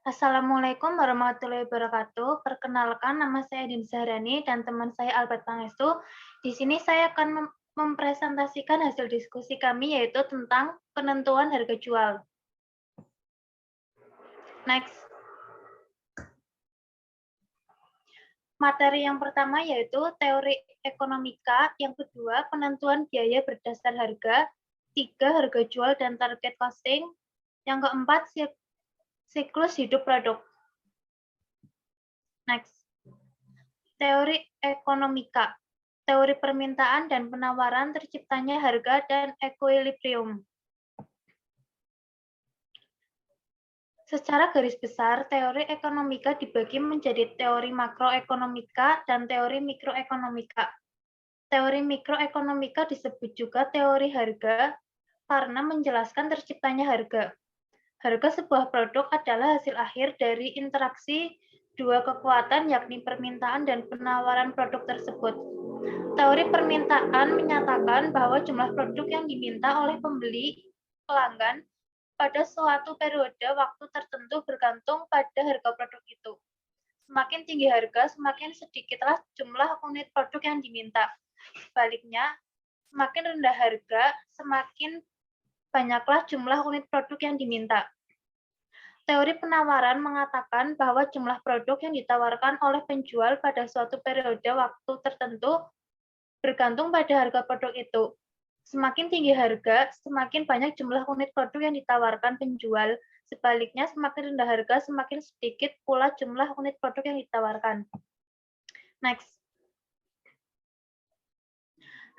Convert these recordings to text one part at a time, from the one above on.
Assalamualaikum warahmatullahi wabarakatuh. Perkenalkan, nama saya Din Zahrani dan teman saya Albert Pangestu. Di sini saya akan mempresentasikan hasil diskusi kami, yaitu tentang penentuan harga jual. Next. Materi yang pertama yaitu teori ekonomika, yang kedua penentuan biaya berdasar harga, tiga harga jual dan target costing, yang keempat siklus hidup produk. Next. Teori ekonomika, teori permintaan dan penawaran terciptanya harga dan equilibrium. Secara garis besar, teori ekonomika dibagi menjadi teori makroekonomika dan teori mikroekonomika. Teori mikroekonomika disebut juga teori harga karena menjelaskan terciptanya harga. Harga sebuah produk adalah hasil akhir dari interaksi dua kekuatan, yakni permintaan dan penawaran produk tersebut. Teori permintaan menyatakan bahwa jumlah produk yang diminta oleh pembeli pelanggan pada suatu periode waktu tertentu bergantung pada harga produk itu. Semakin tinggi harga, semakin sedikitlah jumlah unit produk yang diminta. Sebaliknya, semakin rendah harga, semakin banyaklah jumlah unit produk yang diminta. Teori penawaran mengatakan bahwa jumlah produk yang ditawarkan oleh penjual pada suatu periode waktu tertentu bergantung pada harga produk itu. Semakin tinggi harga, semakin banyak jumlah unit produk yang ditawarkan penjual. Sebaliknya, semakin rendah harga, semakin sedikit pula jumlah unit produk yang ditawarkan. Next.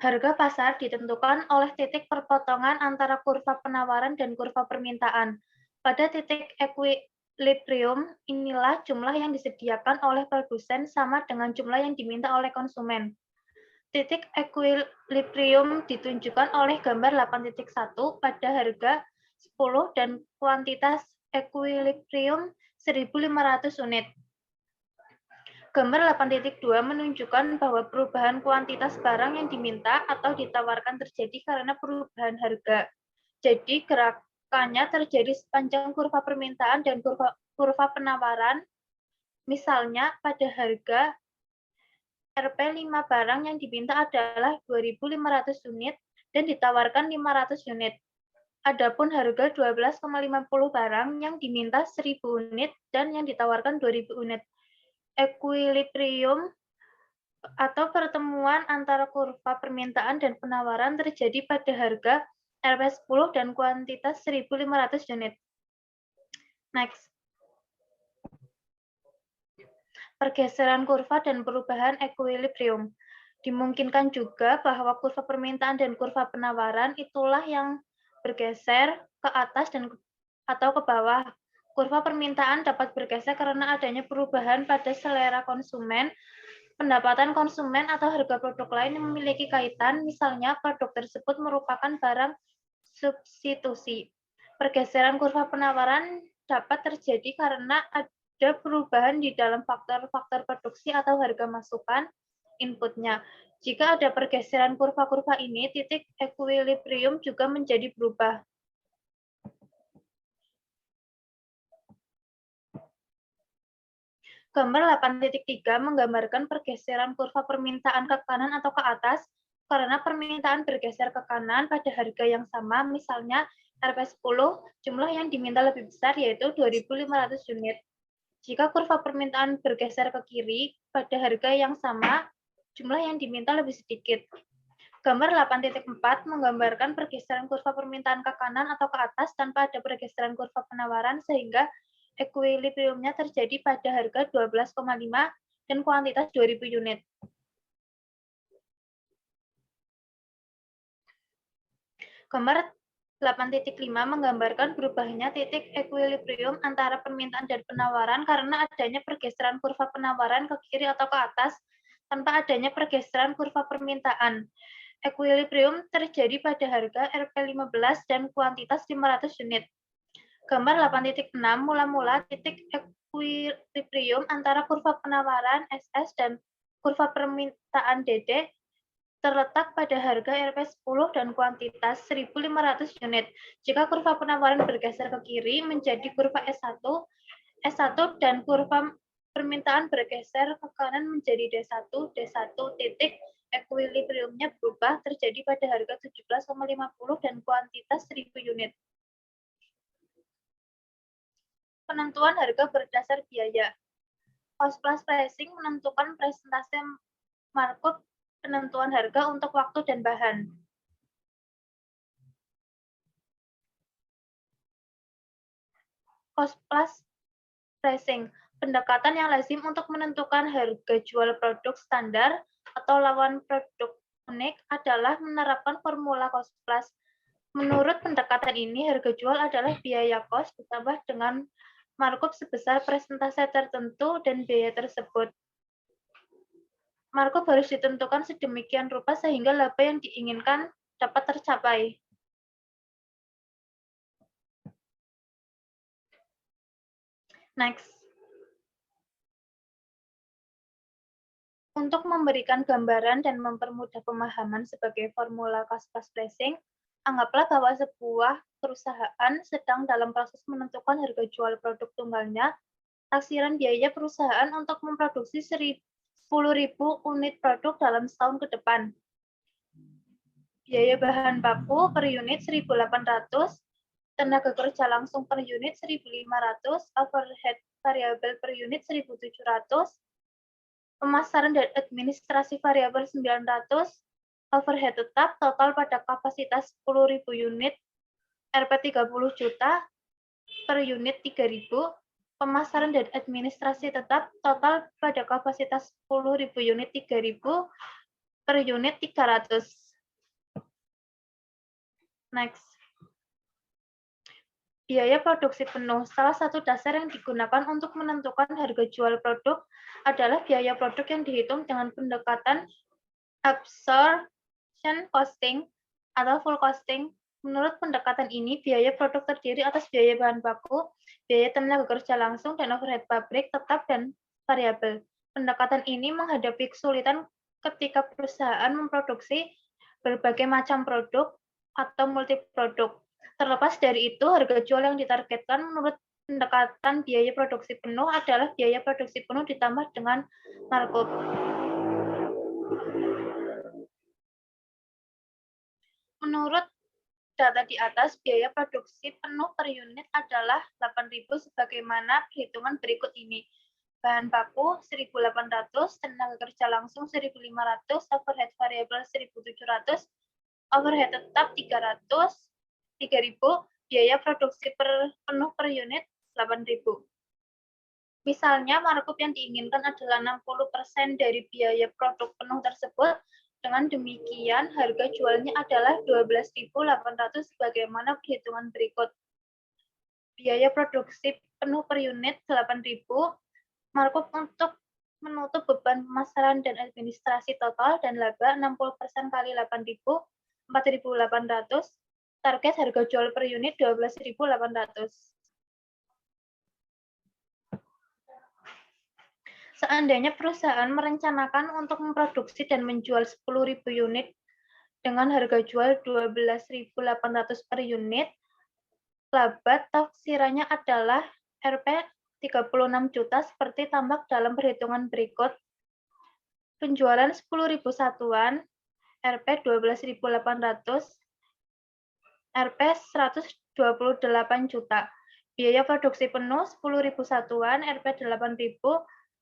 Harga pasar ditentukan oleh titik perpotongan antara kurva penawaran dan kurva permintaan. Pada titik equilibrium, inilah jumlah yang disediakan oleh produsen sama dengan jumlah yang diminta oleh konsumen. Titik equilibrium ditunjukkan oleh gambar 8.1 pada harga 10 dan kuantitas equilibrium 1.500 unit. Gambar 8.2 menunjukkan bahwa perubahan kuantitas barang yang diminta atau ditawarkan terjadi karena perubahan harga. Jadi gerakannya terjadi sepanjang kurva permintaan dan kurva penawaran. Misalnya pada harga Rp5 barang yang diminta adalah 2.500 unit dan ditawarkan 500 unit. Adapun harga 12,50 barang yang diminta 1.000 unit dan yang ditawarkan 2.000 unit. Equilibrium atau pertemuan antara kurva permintaan dan penawaran terjadi pada harga Rp10 dan kuantitas 1.500 unit. Next. Pergeseran kurva dan perubahan equilibrium. Dimungkinkan juga bahwa kurva permintaan dan kurva penawaran itulah yang bergeser ke atas dan atau ke bawah. Kurva permintaan dapat bergeser karena adanya perubahan pada selera konsumen, pendapatan konsumen, atau harga produk lain yang memiliki kaitan, misalnya produk tersebut merupakan barang substitusi. Pergeseran kurva penawaran dapat terjadi karena ada perubahan di dalam faktor-faktor produksi atau harga masukan inputnya. Jika ada pergeseran kurva-kurva ini, titik equilibrium juga menjadi berubah. Gambar 8.3 menggambarkan pergeseran kurva permintaan ke kanan atau ke atas karena permintaan bergeser ke kanan pada harga yang sama, misalnya Rp10, jumlah yang diminta lebih besar yaitu 2.500 unit. Jika kurva permintaan bergeser ke kiri pada harga yang sama, jumlah yang diminta lebih sedikit. Gambar 8.4 menggambarkan pergeseran kurva permintaan ke kanan atau ke atas tanpa ada pergeseran kurva penawaran sehingga equilibriumnya terjadi pada harga 12,5 dan kuantitas 2.000 unit. Gambar 8.5 menggambarkan berubahnya titik equilibrium antara permintaan dan penawaran karena adanya pergeseran kurva penawaran ke kiri atau ke atas tanpa adanya pergeseran kurva permintaan. Equilibrium terjadi pada harga Rp15 dan kuantitas 500 unit. Gambar 8.6 mula-mula titik equilibrium antara kurva penawaran SS dan kurva permintaan DD terletak pada harga Rp10 dan kuantitas 1.500 unit. Jika kurva penawaran bergeser ke kiri menjadi kurva S1, S1 dan kurva permintaan bergeser ke kanan menjadi D1, D1 titik equilibriumnya berubah terjadi pada harga 17,50 dan kuantitas 1000 unit. Penentuan harga berdasar biaya. Cost plus pricing menentukan presentase markup penentuan harga untuk waktu dan bahan. Cost plus pricing, pendekatan yang lazim untuk menentukan harga jual produk standar atau lawan produk unik adalah menerapkan formula cost plus. Menurut pendekatan ini, harga jual adalah biaya cost ditambah dengan markup sebesar persentase tertentu dan biaya tersebut. Markup harus ditentukan sedemikian rupa sehingga laba yang diinginkan dapat tercapai. Next. Untuk memberikan gambaran dan mempermudah pemahaman sebagai formula cost plus pricing, anggaplah bahwa sebuah perusahaan sedang dalam proses menentukan harga jual produk tunggalnya. Taksiran biaya perusahaan untuk memproduksi 10.000 unit produk dalam setahun ke depan. Biaya bahan baku per unit 1.800, tenaga kerja langsung per unit 1.500, overhead variabel per unit 1.700, pemasaran dan administrasi variabel 900, overhead tetap total pada kapasitas 10.000 unit, Rp 30 juta, per unit 3.000, pemasaran dan administrasi tetap total pada kapasitas 10.000 unit 3.000, per unit 300. Next. Biaya produksi penuh. Salah satu dasar yang digunakan untuk menentukan harga jual produk adalah biaya produk yang dihitung dengan pendekatan absorption costing atau full costing. Menurut pendekatan ini, biaya produk terdiri atas biaya bahan baku, biaya tenaga kerja langsung, dan overhead pabrik tetap dan variabel. Pendekatan ini menghadapi kesulitan ketika perusahaan memproduksi berbagai macam produk atau multiproduk. Terlepas dari itu, harga jual yang ditargetkan menurut pendekatan biaya produksi penuh adalah biaya produksi penuh ditambah dengan markup. Menurut data di atas, biaya produksi penuh per unit adalah 8.000 sebagaimana perhitungan berikut ini. Bahan baku 1.800, tenaga kerja langsung 1.500, overhead variabel 1.700, overhead tetap 300, 3.000, biaya produksi penuh per unit 8.000. Misalnya, markup yang diinginkan adalah 60% dari biaya produk penuh tersebut. Dengan demikian, harga jualnya adalah 12.800 sebagaimana perhitungan berikut. Biaya produksi penuh per unit 8.000, markup untuk menutup beban pemasaran dan administrasi total dan laba 60% kali 8.000, 4.800, target harga jual per unit 12.800. Seandainya perusahaan merencanakan untuk memproduksi dan menjual 10.000 unit dengan harga jual 12.800 per unit, laba taksirannya adalah Rp 36 juta seperti tambah dalam perhitungan berikut. Penjualan 10.000 satuan, Rp 12.800, Rp 128 juta. Biaya produksi penuh 10.000 satuan, Rp 8.000,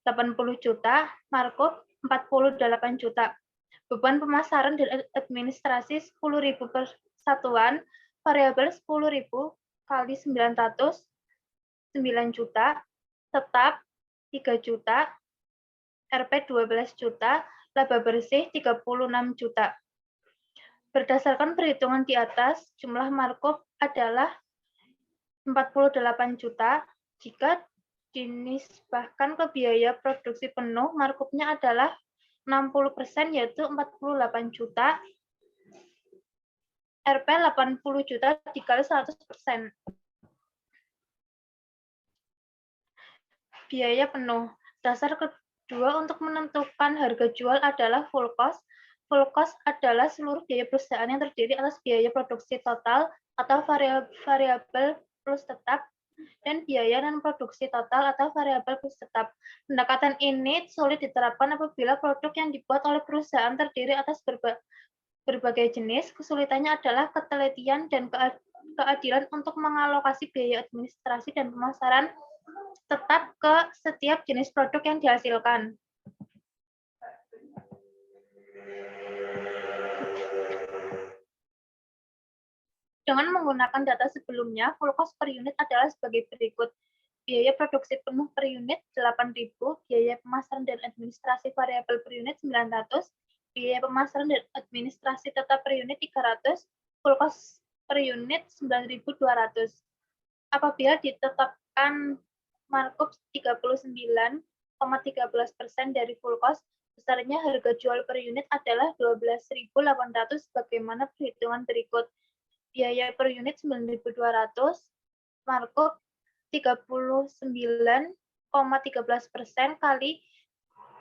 80 juta, markup 48 juta. Beban pemasaran dan administrasi 10.000 per satuan, variabel 10.000 kali 900, 9 juta, tetap 3 juta, Rp 12 juta, laba bersih 36 juta. Berdasarkan perhitungan di atas, jumlah markup adalah 48 juta. Jika dinisbahkan ke biaya produksi penuh, markupnya adalah 60%, yaitu 48 juta. Rp 80 juta dikali 100%. Biaya penuh. Dasar kedua untuk menentukan harga jual adalah full cost. Full cost adalah seluruh biaya perusahaan yang terdiri atas biaya produksi total atau variabel plus tetap dan biaya non-produksi total atau variabel tetap. Pendekatan ini sulit diterapkan apabila produk yang dibuat oleh perusahaan terdiri atas berbagai jenis. Kesulitannya adalah ketelitian dan keadilan untuk mengalokasi biaya administrasi dan pemasaran tetap ke setiap jenis produk yang dihasilkan. Dengan menggunakan data sebelumnya, full cost per unit adalah sebagai berikut. Biaya produksi penuh per unit 8.000, biaya pemasaran dan administrasi variabel per unit 900, biaya pemasaran dan administrasi tetap per unit 300, full cost per unit 9.200. Apabila ditetapkan markup 39,13% dari full cost, besarnya harga jual per unit adalah 12.800 bagaimana perhitungan berikut. Biaya per unit 9.200, markup 39,13% kali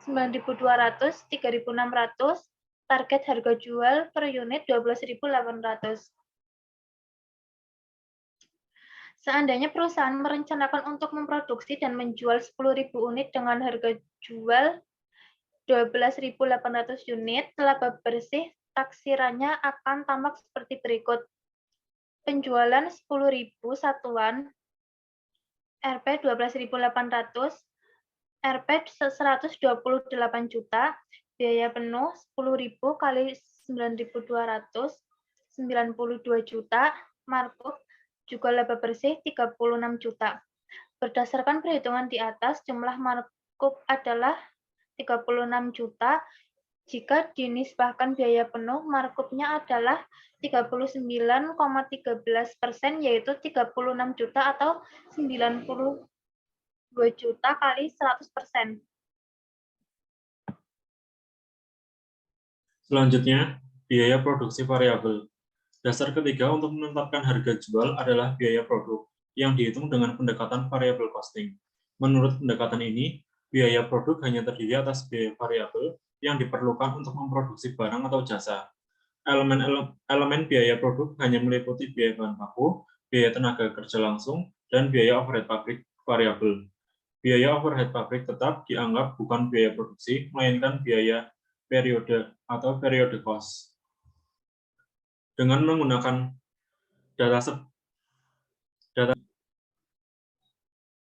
9.200, 3.600, target harga jual per unit 12.800. Seandainya perusahaan merencanakan untuk memproduksi dan menjual 10.000 unit dengan harga jual 12.800 unit, laba bersih taksirannya akan tampak seperti berikut. Penjualan 10.000 satuan, Rp 12.800, Rp 128 juta, biaya penuh 10.000 kali 9.200, 92 juta, markup juga laba bersih 36 juta. Berdasarkan perhitungan di atas, jumlah markup adalah 36 juta. Jika dinisbahkan biaya penuh, markupnya adalah 39,13%, yaitu 36 juta atau 92 juta kali 100%. Selanjutnya, biaya produksi variabel. Dasar ketiga untuk menetapkan harga jual adalah biaya produk yang dihitung dengan pendekatan variable costing. Menurut pendekatan ini, biaya produk hanya terdiri atas biaya variabel yang diperlukan untuk memproduksi barang atau jasa. Elemen biaya produk hanya meliputi biaya bahan baku, biaya tenaga kerja langsung, dan biaya overhead pabrik variabel. Biaya overhead pabrik tetap dianggap bukan biaya produksi, melainkan biaya periode atau periode cost. Dengan menggunakan data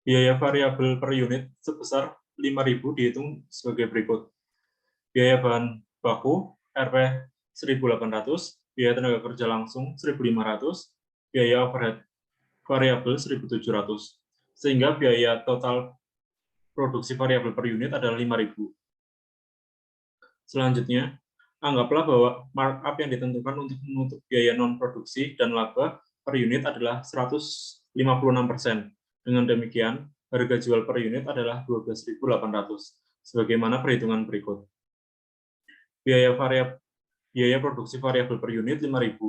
biaya variabel per unit sebesar 5.000 dihitung sebagai berikut. Biaya bahan baku Rp 1.800, biaya tenaga kerja langsung 1.500, biaya overhead variabel 1.700, sehingga biaya total produksi variabel per unit adalah 5.000. Selanjutnya, anggaplah bahwa markup yang ditentukan untuk menutup biaya non-produksi dan laba per unit adalah 156%. Dengan demikian, harga jual per unit adalah 12.800, sebagaimana perhitungan berikut. Biaya produksi variabel per unit 5.000.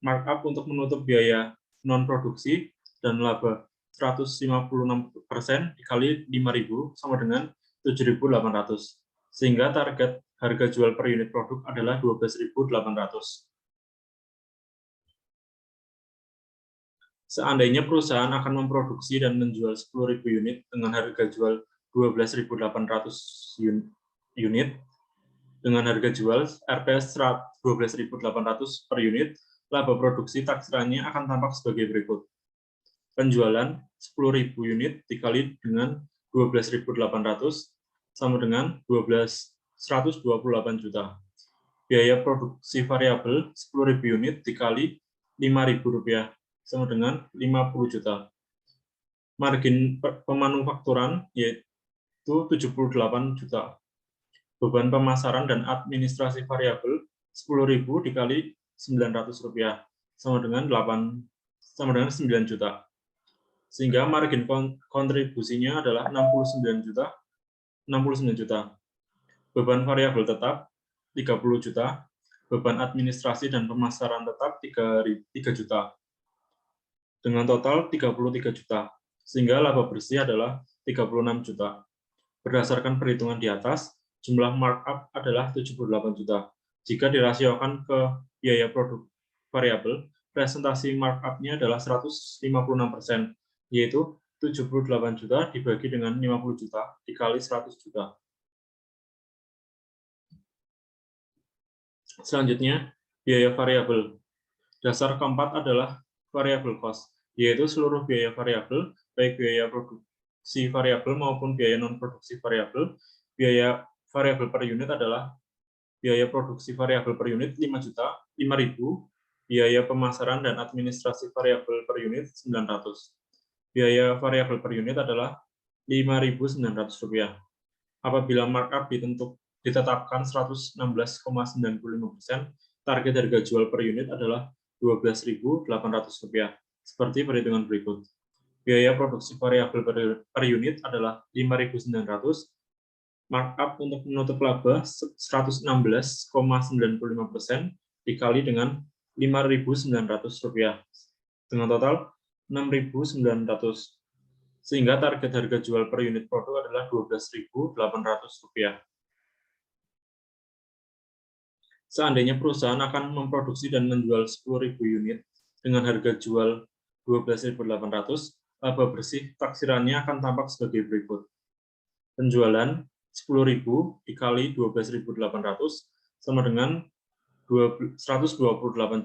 Markup untuk menutup biaya non-produksi dan laba 156% dikali 5.000 sama dengan 7.800. Sehingga target harga jual per unit produk adalah 12.800. Seandainya perusahaan akan memproduksi dan menjual 10.000 unit dengan harga jual 12.800 unit, dengan harga jual Rp 12.800 per unit, laba produksi taksirannya akan tampak sebagai berikut. Penjualan 10.000 unit dikali dengan 12.800 sama dengan 128 juta. Biaya produksi variabel 10.000 unit dikali Rp5.000 sama dengan 50 juta. Margin pemanufakturan yaitu 78 juta. Beban pemasaran dan administrasi variabel 10.000 dikali Rp900 sama dengan 9 juta. Sehingga margin kontribusinya adalah 69 juta. Beban variabel tetap 30 juta. Beban administrasi dan pemasaran tetap 3 juta. Dengan total 33 juta, sehingga laba bersih adalah 36 juta. Berdasarkan perhitungan di atas, jumlah markup adalah 78 juta. Jika dirasiokan ke biaya produk variabel, presentasi markup-nya adalah 156%, yaitu 78 juta dibagi dengan 50 juta dikali 100 juta. Selanjutnya, biaya variabel. Dasar keempat adalah variable cost, yaitu seluruh biaya variabel, baik biaya produksi variabel maupun biaya non-produksi variabel. Biaya variabel per unit adalah biaya produksi variabel per unit 5 juta, 5.000, biaya pemasaran dan administrasi variabel per unit 900. Biaya variabel per unit adalah Rp5.900. Apabila markup ditetapkan 116,95%, target harga jual per unit adalah Rp12.800, seperti perhitungan berikut. Biaya produksi variabel per unit adalah Rp5.900, markup untuk menutup laba 116,95% dikali dengan Rp5.900, dengan total Rp6.900, sehingga target harga jual per unit produk adalah Rp12.800. Seandainya perusahaan akan memproduksi dan menjual 10.000 unit dengan harga jual Rp12.800, laba bersih taksirannya akan tampak sebagai berikut. Penjualan 10.000 dikali 12.800 sama dengan 128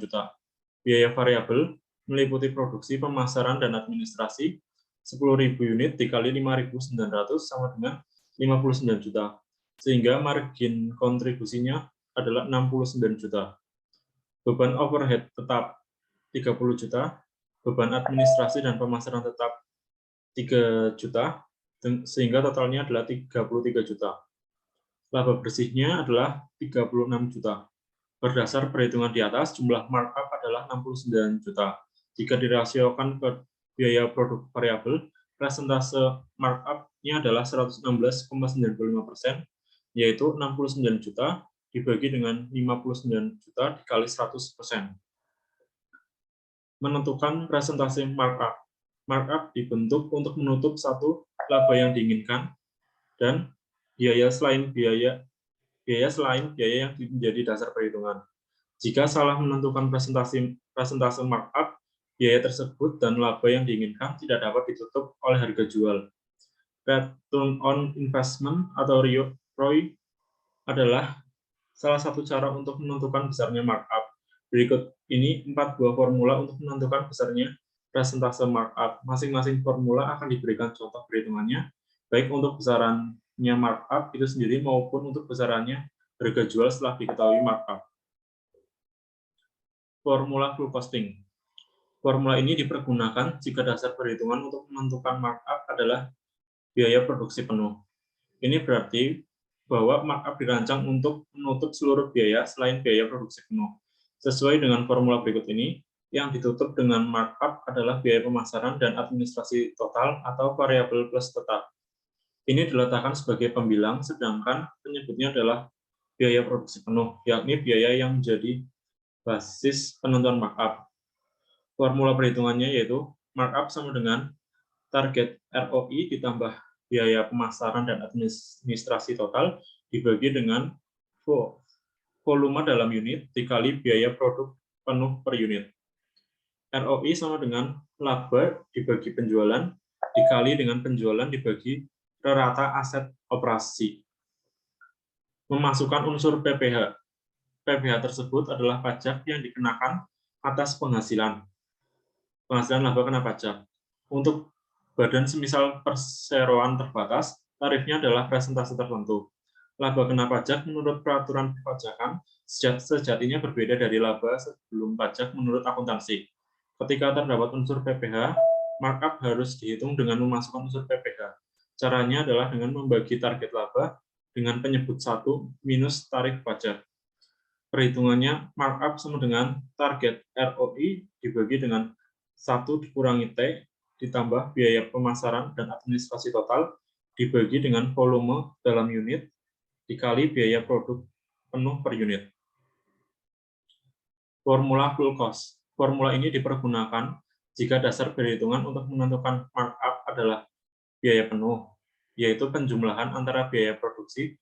juta. Biaya variabel meliputi produksi, pemasaran, dan administrasi 10.000 unit dikali 5.900 sama dengan 59 juta, sehingga margin kontribusinya adalah 69 juta. Beban overhead tetap 30 juta, beban administrasi dan pemasaran tetap 3 juta, sehingga totalnya adalah 33 juta. Laba bersihnya adalah 36 juta. Berdasar perhitungan di atas, jumlah markup adalah 69 juta. Jika dirasiokan ke biaya produk variabel, persentase markup-nya adalah 116,95%, yaitu 69 juta dibagi dengan 59 juta dikali 100%. Menentukan presentasi markup. Markup dibentuk untuk menutup satu laba yang diinginkan dan biaya selain biaya yang menjadi dasar perhitungan. Jika salah menentukan presentase markup, biaya tersebut dan laba yang diinginkan tidak dapat ditutup oleh harga jual. Return on investment atau ROI adalah salah satu cara untuk menentukan besarnya markup. Berikut ini 4 buah formula untuk menentukan besarnya presentase markup. Masing-masing formula akan diberikan contoh perhitungannya, baik untuk besarannya markup itu sendiri maupun untuk besarannya harga jual setelah diketahui markup. Formula full costing. Formula ini dipergunakan jika dasar perhitungan untuk menentukan markup adalah biaya produksi penuh. Ini berarti bahwa markup dirancang untuk menutup seluruh biaya selain biaya produksi penuh. Sesuai dengan formula berikut ini, yang ditutup dengan markup adalah biaya pemasaran dan administrasi total atau variabel plus tetap. Ini diletakkan sebagai pembilang, sedangkan penyebutnya adalah biaya produksi penuh, yakni biaya yang menjadi basis penentuan markup. Formula perhitungannya yaitu markup sama dengan target ROI ditambah biaya pemasaran dan administrasi total dibagi dengan volume dalam unit dikali biaya produk penuh per unit. ROI sama dengan laba dibagi penjualan dikali dengan penjualan dibagi rata aset operasi. Memasukkan unsur PPh. PPh tersebut adalah pajak yang dikenakan atas penghasilan laba kena pajak. Untuk badan semisal perseroan terbatas, tarifnya adalah presentase tertentu. Laba kena pajak menurut peraturan perpajakan sejatinya berbeda dari laba sebelum pajak menurut akuntansi. Ketika terdapat unsur PPh, markup harus dihitung dengan memasukkan unsur PPh. Caranya adalah dengan membagi target laba dengan penyebut 1 minus tarif pajak. Perhitungannya markup sama dengan target ROI dibagi dengan 1 dikurangi T ditambah biaya pemasaran dan administrasi total dibagi dengan volume dalam unit dikali biaya produk penuh per unit. Formula full cost. Formula ini dipergunakan jika dasar perhitungan untuk menentukan markup adalah biaya penuh, yaitu penjumlahan antara biaya produksi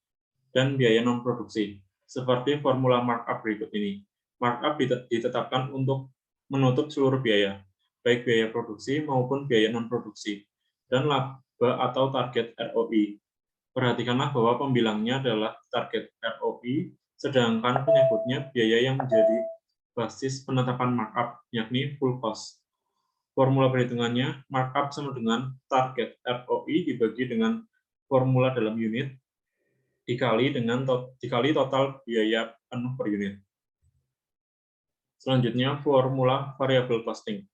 dan biaya non-produksi. Seperti formula markup berikut ini. Markup ditetapkan untuk menutup seluruh biaya. baik biaya produksi maupun biaya non-produksi, dan laba atau target ROI. Perhatikanlah bahwa pembilangnya adalah target ROI, sedangkan penyebutnya biaya yang menjadi basis penetapan markup, yakni full cost. Formula perhitungannya, markup sama dengan target ROI dibagi dengan formula dalam unit, dikali total biaya penuh per unit. Selanjutnya, formula variable costing.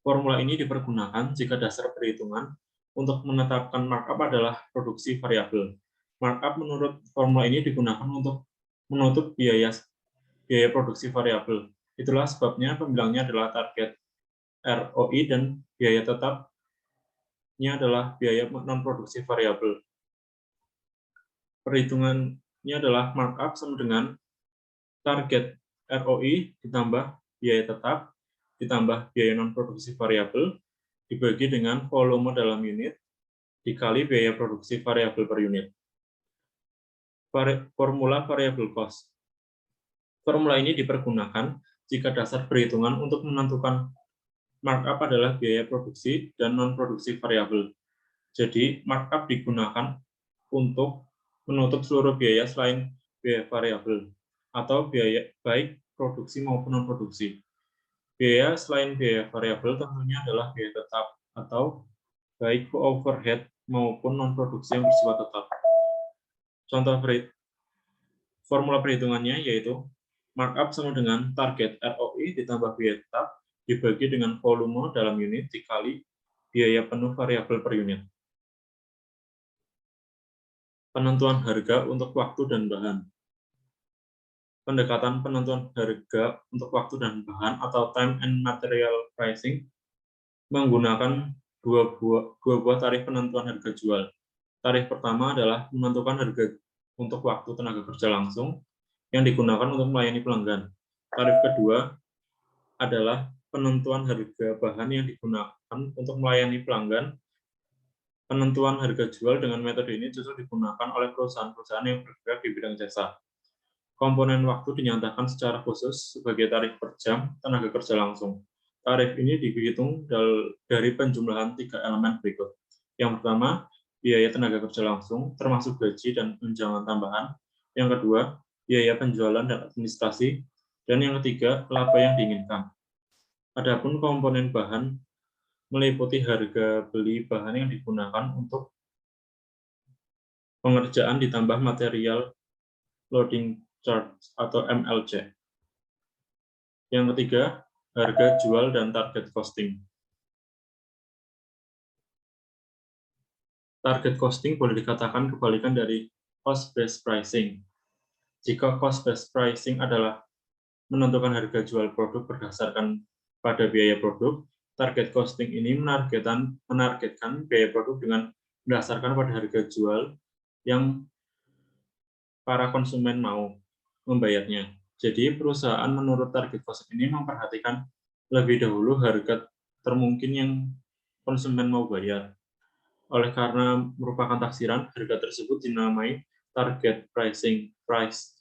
Formula ini dipergunakan jika dasar perhitungan untuk menetapkan markup adalah produksi variabel. Markup menurut formula ini digunakan untuk menutup biaya produksi variabel. Itulah sebabnya pembilangnya adalah target ROI dan biaya tetapnya adalah biaya non-produksi variabel. Perhitungannya adalah markup sama dengan target ROI ditambah biaya tetap ditambah biaya non-produksi variabel dibagi dengan volume dalam unit dikali biaya produksi variabel per unit. Formula variable cost. Formula ini dipergunakan jika dasar perhitungan untuk menentukan markup adalah biaya produksi dan non-produksi variabel. Jadi, markup digunakan untuk menutup seluruh biaya selain biaya variabel atau biaya baik produksi maupun non-produksi. Biaya selain biaya variabel tentunya adalah biaya tetap atau baik overhead maupun non-produksi yang bersifat tetap. Contoh formula perhitungannya yaitu markup sama dengan target ROI ditambah biaya tetap dibagi dengan volume dalam unit dikali biaya penuh variabel per unit. Penentuan harga untuk waktu dan bahan. Pendekatan penentuan harga untuk waktu dan bahan atau time and material pricing menggunakan dua buah tarif penentuan harga jual. Tarif pertama adalah menentukan harga untuk waktu tenaga kerja langsung yang digunakan untuk melayani pelanggan. Tarif kedua adalah penentuan harga bahan yang digunakan untuk melayani pelanggan. Penentuan harga jual dengan metode ini justru digunakan oleh perusahaan-perusahaan yang bergerak di bidang jasa. Komponen waktu dinyatakan secara khusus sebagai tarif per jam tenaga kerja langsung. Tarif ini dihitung dari penjumlahan 3 elemen berikut. Yang pertama, biaya tenaga kerja langsung, termasuk gaji dan tunjangan tambahan. Yang kedua, biaya penjualan dan administrasi. Dan yang ketiga, laba yang diinginkan. Adapun komponen bahan meliputi harga beli bahan yang digunakan untuk pengerjaan ditambah material loading charge atau MLC. Yang ketiga, harga jual dan target costing. Target costing boleh dikatakan kebalikan dari cost-based pricing. Jika cost-based pricing adalah menentukan harga jual produk berdasarkan pada biaya produk, target costing ini menargetkan biaya produk dengan berdasarkan pada harga jual yang para konsumen mau membayarnya. Jadi, perusahaan menurut target costing ini memperhatikan lebih dahulu harga termungkin yang konsumen mau bayar. Oleh karena merupakan taksiran, harga tersebut dinamai target pricing price.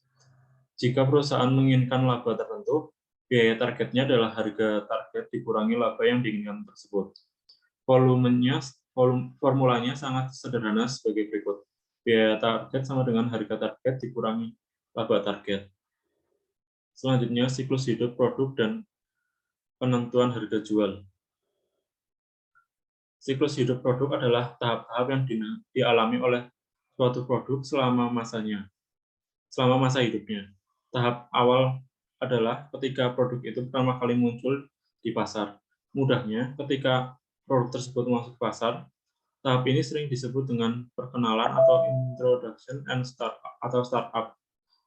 Jika perusahaan menginginkan laba tertentu, biaya targetnya adalah harga target dikurangi laba yang diinginkan tersebut. Formulanya sangat sederhana sebagai berikut. Biaya target sama dengan harga target dikurangi laba target. Selanjutnya, siklus hidup produk dan penentuan harga jual. Siklus hidup produk adalah tahap-tahap yang dialami oleh suatu produk selama masa hidupnya. Tahap awal adalah ketika produk itu pertama kali muncul di pasar. Mudahnya, ketika produk tersebut masuk pasar, tahap ini sering disebut dengan perkenalan atau introduction and startup.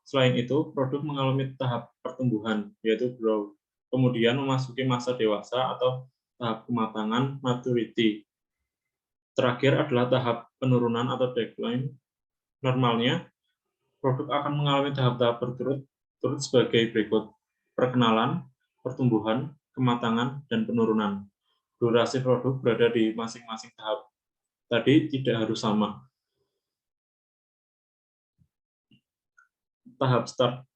Selain itu, produk mengalami tahap pertumbuhan, yaitu growth. Kemudian memasuki masa dewasa atau tahap kematangan maturity. Terakhir adalah tahap penurunan atau decline. Normalnya, produk akan mengalami tahap-tahap berturut-turut sebagai berikut: perkenalan, pertumbuhan, kematangan, dan penurunan. Durasi produk berada di masing-masing tahap. Tadi tidak harus sama. Tahap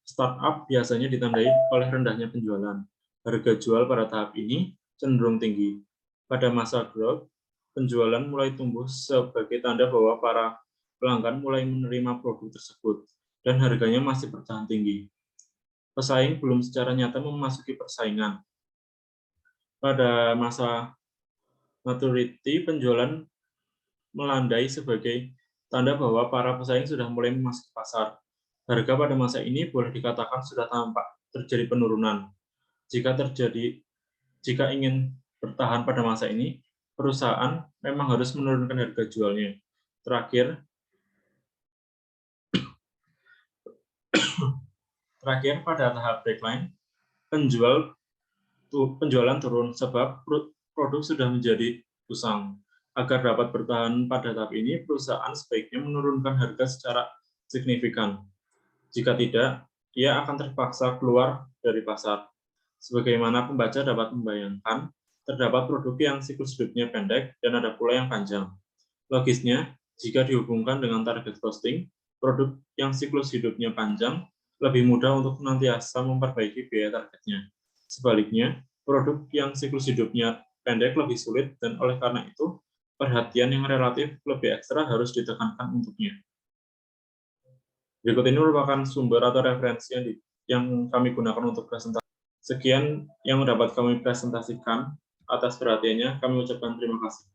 startup biasanya ditandai oleh rendahnya penjualan. Harga jual pada tahap ini cenderung tinggi. Pada masa growth, penjualan mulai tumbuh sebagai tanda bahwa para pelanggan mulai menerima produk tersebut dan harganya masih bertahan tinggi. Pesaing belum secara nyata memasuki persaingan. Pada masa maturity, penjualan melandai sebagai tanda bahwa para pesaing sudah mulai memasuki pasar. Harga pada masa ini boleh dikatakan sudah tampak terjadi penurunan. Jika ingin bertahan pada masa ini, perusahaan memang harus menurunkan harga jualnya. Terakhir, pada tahap decline, penjualan turun sebab produk sudah menjadi usang. Agar dapat bertahan pada tahap ini, perusahaan sebaiknya menurunkan harga secara signifikan. Jika tidak, ia akan terpaksa keluar dari pasar. Sebagaimana pembaca dapat membayangkan, terdapat produk yang siklus hidupnya pendek dan ada pula yang panjang. Logisnya, jika dihubungkan dengan target costing, produk yang siklus hidupnya panjang lebih mudah untuk senantiasa memperbaiki biaya targetnya. Sebaliknya, produk yang siklus hidupnya pendek lebih sulit dan oleh karena itu, perhatian yang relatif lebih ekstra harus ditekankan untuknya. Berikut ini merupakan sumber atau referensi yang kami gunakan untuk presentasi. Sekian yang dapat kami presentasikan. Atas perhatiannya, kami ucapkan terima kasih.